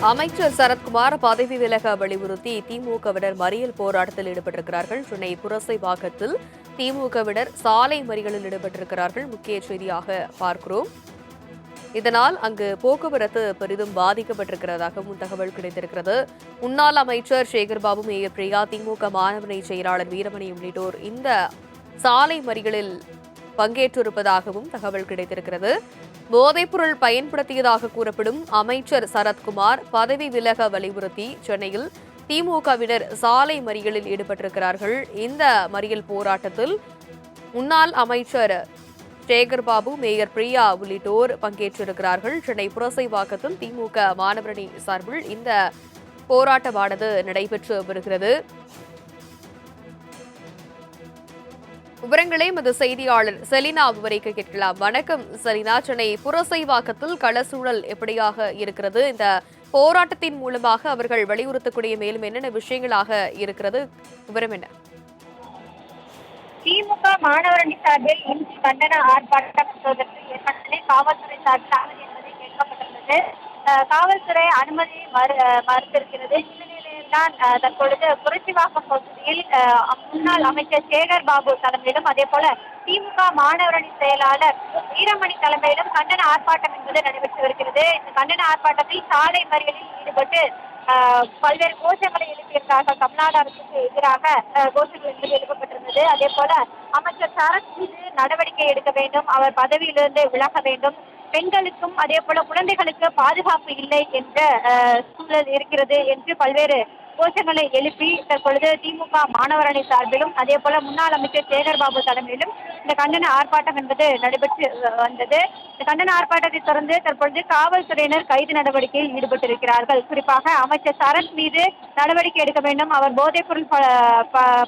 அமைச்சர் சரத்குமார் பதவி விலக வலியுறுத்தி திமுகவினர் மறியல் போராட்டத்தில் ஈடுபட்டிருக்கிறார்கள். சென்னை புரசைவாக்கத்தில் திமுகவினர் சாலை மறியலில் ஈடுபட்டிருக்கிறார்கள். முக்கிய செய்தியாக பார்க்கிறோம். இதனால் அங்கு போக்குவரத்து பெரிதும் பாதிக்கப்பட்டிருக்கிறதாகவும் தகவல் கிடைத்திருக்கிறது. முன்னாள் அமைச்சர் சேகர்பாபு, மேயர் பிரியா, திமுக மாணவரணி செயலாளர் வீரமணி உள்ளிட்டோர் இந்த சாலை மறியலில் பங்கேற்றிருப்பதாகவும் தகவல் கிடைத்திருக்கிறது. போதைப்பொருள் பயன்படுத்தியதாக கூறப்படும் அமைச்சர் சரத்குமார் பதவி விலக வலியுறுத்தி சென்னையில் திமுகவினர் சாலை மறியலில் ஈடுபட்டிருக்கிறார்கள். இந்த மறியல் போராட்டத்தில் முன்னாள் அமைச்சர் சேகர்பாபு, மேயர் பிரியா உள்ளிட்டோர் பங்கேற்றிருக்கிறார்கள். சென்னை புரசைவாக்கத்தில் திமுக மாணவரணி சார்பில் இந்த போராட்டமானது நடைபெற்று வருகிறது. விவரங்களை எமது செய்தியாளர் செலினா விவரிக்க கேட்கலாம். வணக்கம் செலினா. சென்னை புரசைவாக்கத்தில் களசூழல் எப்படியாக இருக்கிறது? இந்த போராட்டத்தின் மூலமாக அவர்கள் வலியுறுத்தக்கூடிய மேலும் என்னென்ன விஷயங்களாக இருக்கிறது? விவரம் என்ன? திமுக மாணவரணி சார்பில் இன்று கண்டன ஆர்ப்பாட்டம் ஏற்கனவே காவல்துறை சார்பில் அனுமதி என்பதை கேட்கப்பட்டுள்ளது. காவல்துறை அனுமதி மறுத்திருக்கிறது. இந்த நிலையில்தான் தற்பொழுது புரட்சிவாக்கம் பகுதியில் முன்னாள் அமைச்சர் சேகர்பாபு தலைமையிலும் அதே போல திமுக மாணவரணி செயலாளர் வீரமணி தலைமையிலும் கண்டன ஆர்ப்பாட்டம் என்பது நடைபெற்று வருகிறது. இந்த கண்டன ஆர்ப்பாட்டத்தில் சாலை மறியலில் ஈடுபட்டு பல்வேறு கோஷங்களை எழுப்பியிருந்தார்கள். தமிழ்நாடு அரசுக்கு எதிராக கோஷங்கள் என்பது எழுப்பப்பட்டிருந்தது. அதே போல அமைச்சர் சரத் மீது நடவடிக்கை எடுக்க வேண்டும், அவர் பதவியிலிருந்து விலக வேண்டும், பெண்களுக்கும் அதே போல குழந்தைகளுக்கு பாதுகாப்பு இல்லை என்ற சூழல் இருக்கிறது என்று பல்வேறு கோஷங்களை எழுப்பி தற்பொழுது திமுக மாணவரணி சார்பிலும் அதே போல முன்னாள் அமைச்சர் சேகர்பாபு தலைமையிலும் இந்த கண்டன ஆர்ப்பாட்டம் என்பது நடைபெற்று வந்தது. இந்த கண்டன ஆர்ப்பாட்டத்தை தொடர்ந்து தற்பொழுது காவல்துறையினர் கைது நடவடிக்கையில் ஈடுபட்டிருக்கிறார்கள். குறிப்பாக அமைச்சர் சரத் மீது நடவடிக்கை எடுக்க வேண்டும், அவர் போதைப்பொருள்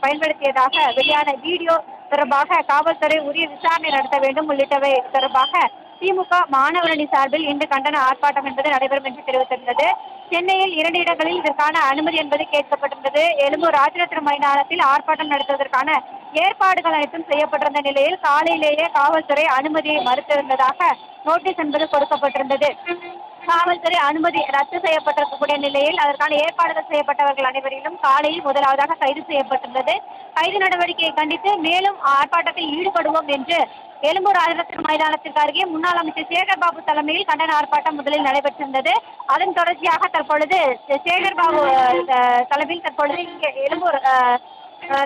பயன்படுத்தியதாக வெளியான வீடியோ தொடர்பாக காவல்துறை உரிய விசாரணை நடத்த வேண்டும் உள்ளிட்டவை தொடர்பாக திமுக மாணவரணி சார்பில் இன்று கண்டன ஆர்ப்பாட்டம் என்பது நடைபெறும் என்று தெரிவித்திருந்தது. சென்னையில் 2 இடங்களில் இதற்கான அனுமதி என்பது கேட்கப்பட்டிருந்தது. எழும்பூர் ராஜரத்னம் மைதானத்தில் ஆர்ப்பாட்டம் நடத்துவதற்கான ஏற்பாடுகள் அனைத்தும் செய்யப்பட்டிருந்த நிலையில் காலையிலேயே காவல்துறை அனுமதியை மறுத்திருந்ததாக நோட்டீஸ் என்பது கொடுக்கப்பட்டிருந்தது. காவல்துறை அனுமதி ரத்து செய்யப்பட்டிருக்கக்கூடிய நிலையில் அதற்கான ஏற்பாடுகள் செய்யப்பட்டவர்கள் அனைவரிலும் காலையில் முதலாவதாக கைது செய்யப்பட்டிருந்தது. கைது நடவடிக்கையை கண்டித்து மேலும் ஆர்ப்பாட்டத்தில் ஈடுபடுவோம் என்று எழும்பூர் ராஜரத்னம் மைதானத்திற்கு அருகே முன்னாள் அமைச்சர் சேகர்பாபு தலைமையில் கண்டன ஆர்ப்பாட்டம் முதலில் நடைபெற்றிருந்தது. அதன் தொடர்ச்சியாக தற்பொழுது சேகர்பாபு தலைமையில் தற்பொழுது இங்கே எழும்பூர்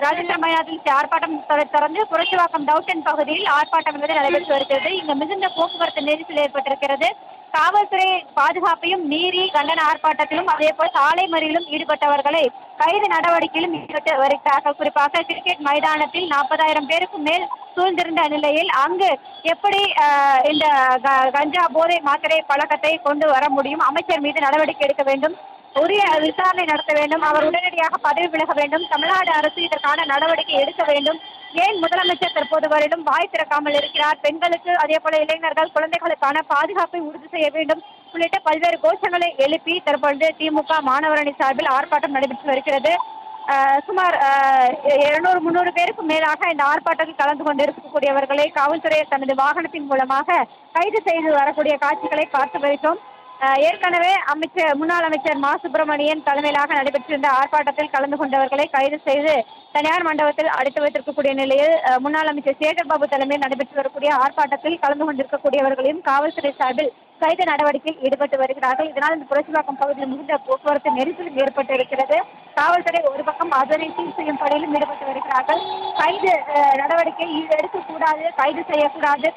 ராஜேந்திர மைதானத்தில் ஆர்ப்பாட்டம் தொடர்ந்து புரட்சிவாக்கம் டவுட்டன் பகுதியில் ஆர்ப்பாட்டம் என்பது நடைபெற்று வருகிறது. இங்கு மிகுந்த போக்குவரத்து நெரிசல் ஏற்பட்டிருக்கிறது. காவல்துறை பாதுகாப்பையும் மீறி கண்டன ஆர்ப்பாட்டத்திலும் அதே போல் சாலை மறியலிலும் ஈடுபட்டவர்களை கைது நடவடிக்கையிலும் ஈடுபட்டு வருகிறார்கள். குறிப்பாக கிரிக்கெட் மைதானத்தில் 40,000 பேருக்கும் மேல் சூழ்ந்திருந்த நிலையில் அங்கு எப்படி இந்த கஞ்சா போதை மாத்திரை பழக்கத்தை கொண்டு வர முடியும்? அமைச்சர் மீது நடவடிக்கை எடுக்க வேண்டும், உரிய விசாரணை நடத்த வேண்டும், அவர் உடனடியாக பதவி விலக வேண்டும், தமிழ்நாடு அரசு இதற்கான நடவடிக்கை எடுக்க வேண்டும். ஏன் முதலமைச்சர் தற்போது வரையிலும் வாய் திறக்காமல் இருக்கிறார்? பெண்களுக்கு அதே போல இளைஞர்கள் குழந்தைகளுக்கான பாதுகாப்பை உறுதி செய்ய வேண்டும் உள்ளிட்ட பல்வேறு கோஷங்களை எழுப்பி தற்பொழுது திமுக மாணவரணி சார்பில் ஆர்ப்பாட்டம் நடைபெற்று வருகிறது. சுமார் 200-300 பேருக்கும் மேலாக இந்த ஆர்ப்பாட்டத்தில் கலந்து கொண்டிருக்கக்கூடியவர்களை காவல்துறை தனது வாகனத்தின் மூலமாக கைது செய்து வரக்கூடிய காட்சிகளை பார்த்து வருகிறோம். ஏற்கனவே முன்னாள் அமைச்சர் மா சுப்பிரமணியன் தலைமையிலாக நடைபெற்றிருந்த ஆர்ப்பாட்டத்தில் கலந்து கொண்டவர்களை கைது செய்து தனியார் மண்டபத்தில் அடைத்து வைத்திருக்கக்கூடிய நிலையில் முன்னாள் அமைச்சர் சேகர்பாபு தலைமையில் நடைபெற்று வரக்கூடிய ஆர்ப்பாட்டத்தில் கலந்து கொண்டிருக்கக்கூடியவர்களையும் காவல்துறை சார்பில் கைது நடவடிக்கையில் ஈடுபட்டு வருகிறார்கள். இதனால் இந்த புரட்சிவாக்கம் பகுதியில் மிகுந்த போக்குவரத்து நெரிசலும் ஏற்பட்டு இருக்கிறது. காவல்துறை ஒரு பக்கம் அதனை சீர் செய்யும் பணியிலும் ஈடுபட்டு வருகிறார்கள். கைது நடவடிக்கை எடுக்கக்கூடாது, கைது செய்யக்கூடாது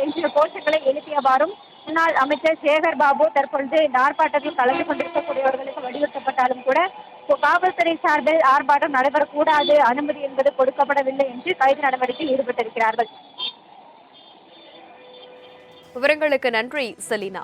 என்ற கோஷங்களை எழுப்பியவாறும் முன்னாள் அமைச்சர் சேகர்பாபு தற்பொழுது இந்த ஆர்ப்பாட்டத்தில் கலந்து கொண்டிருக்கக்கூடியவர்களுக்கு வலியுறுத்தப்பட்டாலும் கூட காவல்துறை சார்பில் ஆர்ப்பாட்டம் நடைபெறக்கூடாது, அனுமதி என்பது கொடுக்கப்படவில்லை என்று கைது நடவடிக்கையில் ஈடுபட்டிருக்கிறார்கள். விவரங்களுக்கு நன்றி செலினா.